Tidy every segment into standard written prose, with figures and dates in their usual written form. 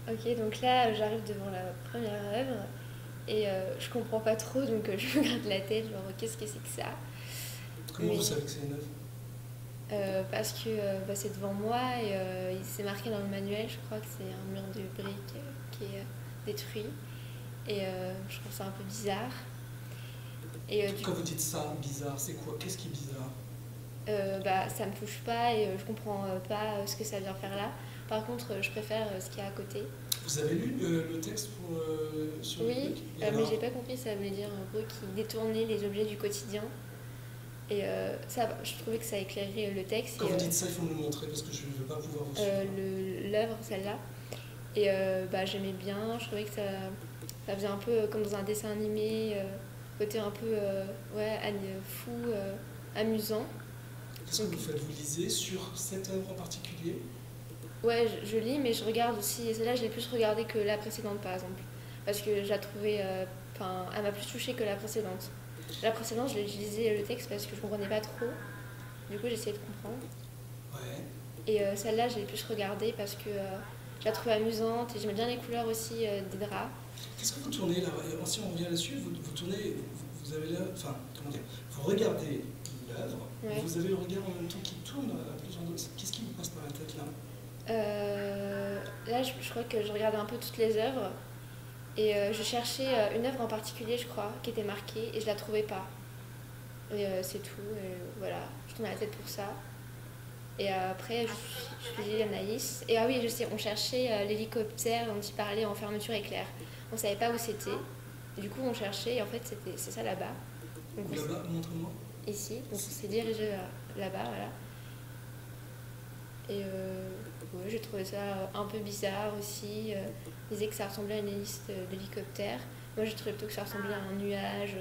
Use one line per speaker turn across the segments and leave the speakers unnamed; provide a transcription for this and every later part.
Ok, donc là, j'arrive devant la première œuvre et je comprends pas trop, donc je me gratte la tête, genre qu'est-ce que c'est que ça?
Comment vous
Mais
savez que c'est une œuvre?
parce que bah, c'est devant moi et il s'est marqué dans le manuel, je crois que c'est un mur de briques qui est détruit et je trouve ça un peu bizarre. Et du
Quand vous dites ça, bizarre, c'est quoi? Qu'est-ce qui est bizarre?
bah, ça me touche pas et je comprends pas ce que ça vient faire là. Par contre, je préfère ce qu'il y a à côté.
Vous avez lu le texte sur les
Oui,
briques? Et
mais
alors?
j'ai pas compris, ça voulait dire en gros qu'il détournait les objets du quotidien. Et ça, je trouvais que ça éclairait le texte
Quand
et
vous dites ça, il faut me le montrer parce que je ne vais pas pouvoir vous suivre.
l'œuvre, celle-là. Et bah, j'aimais bien, je trouvais que ça faisait un peu comme dans un dessin animé, côté un peu ouais, fou, amusant.
Qu'est-ce que
Donc
vous faites? Vous lisez sur cette œuvre en particulier?
ouais, je lis, mais je regarde aussi. Et celle-là, je l'ai plus regardée que la précédente, par exemple. Parce que je la trouvais. Enfin, elle m'a plus touchée que la précédente. La précédente, je lisais le texte parce que je comprenais pas trop. Du coup, j'essayais de comprendre.
Ouais.
Et celle-là, je l'ai plus regardée parce que je la trouvais amusante et j'aimais bien les couleurs aussi des draps.
Qu'est-ce que vous tournez là? Si on revient là-dessus, vous tournez, vous avez l'œuvre, enfin, comment dire, vous regardez l'œuvre, mais
Ouais.
vous avez le regard en même temps qui tourne à plusieurs endroits. Qu'est-ce qui vous passe par la tête là?
Là, je crois que je regardais un peu toutes les œuvres et je cherchais une œuvre en particulier, je crois, qui était marquée et je la trouvais pas. Et c'est tout. Et voilà, je tournais la tête pour ça. Et après, je faisais Anaïs. Et ah oui, je sais, on cherchait l'hélicoptère dont il parlait en fermeture éclair. On savait pas où c'était. Du coup, on cherchait et en fait, c'est ça là-bas. Donc,
Ou là-bas, montre-moi.
ici. Donc, on s'est dirigé là-bas, voilà. Et ouais, j'ai trouvé ça un peu bizarre aussi. Ils disaient que ça ressemblait à une hélice d'hélicoptère. Moi, j'ai trouvé plutôt que ça ressemblait à un nuage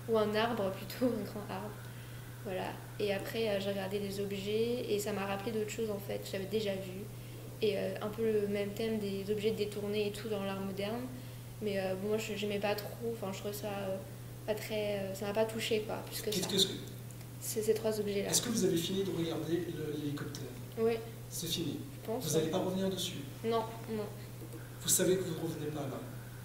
ou un arbre plutôt, un grand arbre. Voilà. Et après, j'ai regardé les objets et ça m'a rappelé d'autres choses en fait que j'avais déjà vues. Et un peu le même thème des objets détournés et tout dans l'art moderne. Mais bon, moi, j'aimais pas trop. Enfin, je trouvais ça pas très. Ça m'a pas touché quoi, plus que ça.
Qu'est-ce que,
C'est ces trois objets-là.
est-ce que vous avez fini de regarder l'hélicoptère?
Oui,
C'est fini.
je pense.
Vous
Ouais.
n'allez pas revenir dessus.
Non, non.
Vous savez que vous ne revenez pas là.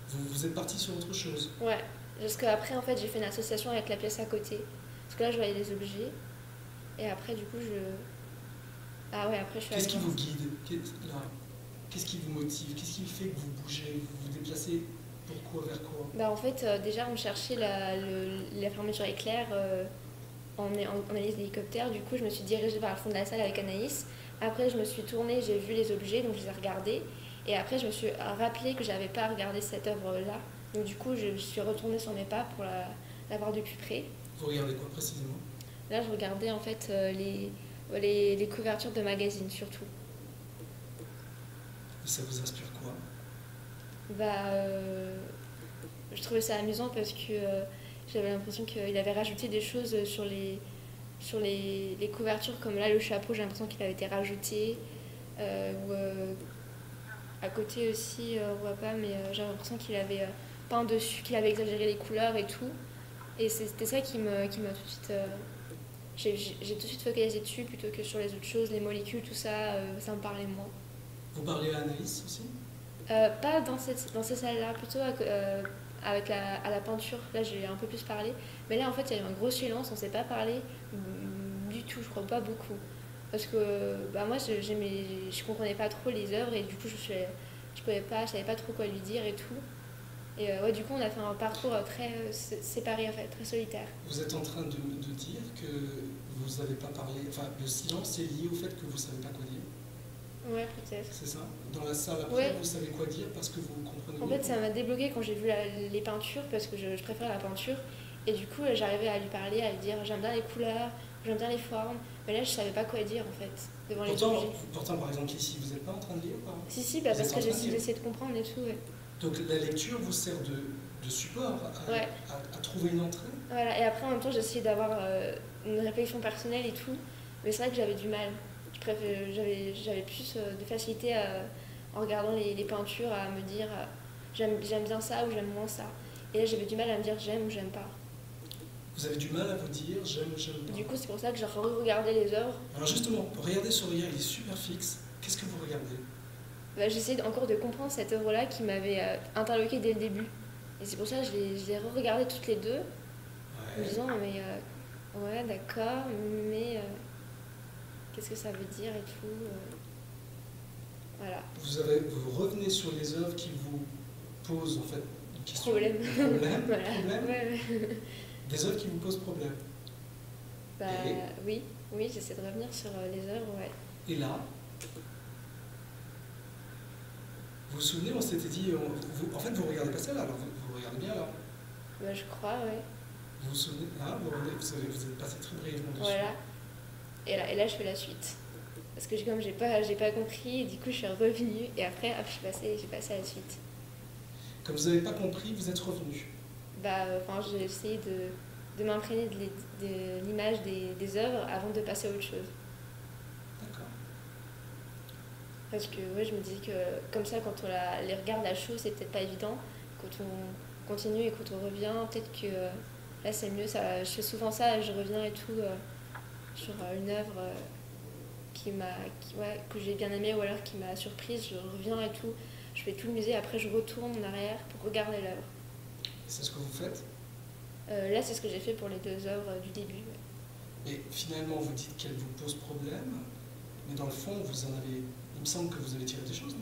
Vous êtes parti sur autre chose.
Ouais. Parce qu'après, en fait, j'ai fait une association avec la pièce à côté. Parce que là, je voyais les objets. Et après, du coup, je. Ah ouais, après, je suis allée
Qu'est-ce qui
voir.
vous guide là? Qu'est-ce qui vous motive? Qu'est-ce qui fait que vous bougez? Vous vous déplacez? Pourquoi? Vers quoi?
Bah, en fait, déjà, on cherchait la fermeture éclair en analyse d'hélicoptère. Du coup, je me suis dirigée vers le fond de la salle avec Anaïs. Après, je me suis tournée, j'ai vu les objets, donc je les ai regardés. Et après, je me suis rappelé que j'avais pas regardé cette œuvre-là. Donc, du coup, je suis retournée sur mes pas pour la voir de plus près.
Vous regardez quoi précisément?
Là, je regardais en fait les couvertures de magazines surtout.
Et ça vous inspire quoi?
Bah, je trouvais ça amusant parce que j'avais l'impression qu'il avait rajouté des choses sur les couvertures, comme là le chapeau, j'ai l'impression qu'il avait été rajouté. Ou à côté aussi, on voit pas, mais j'ai l'impression qu'il avait peint dessus, qu'il avait exagéré les couleurs et tout. Et c'était ça qui m'a tout de suite. J'ai tout de suite focalisé dessus plutôt que sur les autres choses, les molécules, tout ça, ça me parlait moins.
Vous parlez à Anaïs aussi?
Pas dans ces salles-là, plutôt avec à la peinture. Là, j'ai un peu plus parlé. Mais là, en fait, il y a eu un gros silence, on ne s'est pas parlé du tout, je crois pas beaucoup. Parce que bah, moi, je comprenais pas trop les œuvres et du coup, je savais pas trop quoi lui dire et tout. Et ouais, du coup, on a fait un parcours très séparé, en fait, très solitaire.
Vous êtes en train de dire que vous n'avez pas parlé, enfin le silence est lié au fait que vous ne savez pas quoi dire,
Ouais, peut-être.
c'est ça? Dans la salle après,
Ouais,
vous savez quoi dire parce que vous comprenez
en
mieux
fait, ça m'a débloqué quand j'ai vu les peintures parce que je préfère la peinture. Et du coup, j'arrivais à lui parler, à lui dire j'aime bien les couleurs, j'aime bien les formes. Mais là, je savais pas quoi dire en fait, devant les
pourtant,
objets.
pourtant, par exemple ici, vous n'êtes pas en train de lire, pas?
Si, si, bah,
Vous
parce
êtes en
que
train de lire.
j'essaie de comprendre et tout. Ouais.
Donc la lecture vous sert de support
Ouais,
à trouver une entrée.
voilà. Et après, en même temps, j'essayais d'avoir une réflexion personnelle et tout. Mais c'est vrai que j'avais du mal. J'avais plus de facilité en regardant les peintures à me dire j'aime bien ça ou j'aime moins ça. Et là, j'avais du mal à me dire j'aime ou j'aime pas.
Vous avez du mal à vous dire j'aime ou j'aime pas.
Du coup, c'est pour ça que j'ai re-regardé les œuvres.
Alors justement, regardez ce regard, il est super fixe. Qu'est-ce que vous regardez?
j'essaie encore de comprendre cette œuvre-là qui m'avait interloqué dès le début. Et c'est pour ça que je les re-regardais toutes les deux, en me
Ouais.
disant, mais ouais, d'accord, mais qu'est-ce que ça veut dire et tout. Voilà,
Vous revenez sur les œuvres qui vous posent en fait une question.
problème.
Un problème,
Voilà.
problème.
Ouais, ouais.
Des œuvres qui vous posent problème.
Bah
Et,
oui, oui, j'essaie de revenir sur les œuvres, ouais.
et là, vous vous souvenez, on s'était dit, en fait, vous regardez pas celle-là, alors vous regardez bien là.
Bah, je crois, ouais.
Vous vous souvenez, hein, vous êtes passé très brièvement dessus.
Voilà. Et là, je fais la suite. Parce que comme j'ai pas compris, et du coup, je suis revenue. Et après, hop, j'ai passé à la suite.
Comme vous n'avez pas compris, vous êtes revenu.
Bah, enfin, j'ai essayé de m'imprégner de l'image des œuvres avant de passer à autre chose.
D'accord.
Parce que ouais, je me disais que comme ça, quand on les regarde à chaud, c'est peut-être pas évident. Quand on continue et quand on revient, peut-être que là, c'est mieux. Ça, je fais souvent ça, je reviens et tout sur une œuvre ouais, que j'ai bien aimée ou alors qui m'a surprise. Je reviens et tout. Je fais tout le musée, après je retourne en arrière pour regarder l'œuvre.
C'est ce que vous faites.
Là, c'est ce que j'ai fait pour les deux œuvres du début. Ouais.
Et finalement, vous dites qu'elles vous posent problème, mais dans le fond, vous en avez. Il me semble que vous avez tiré des choses, non?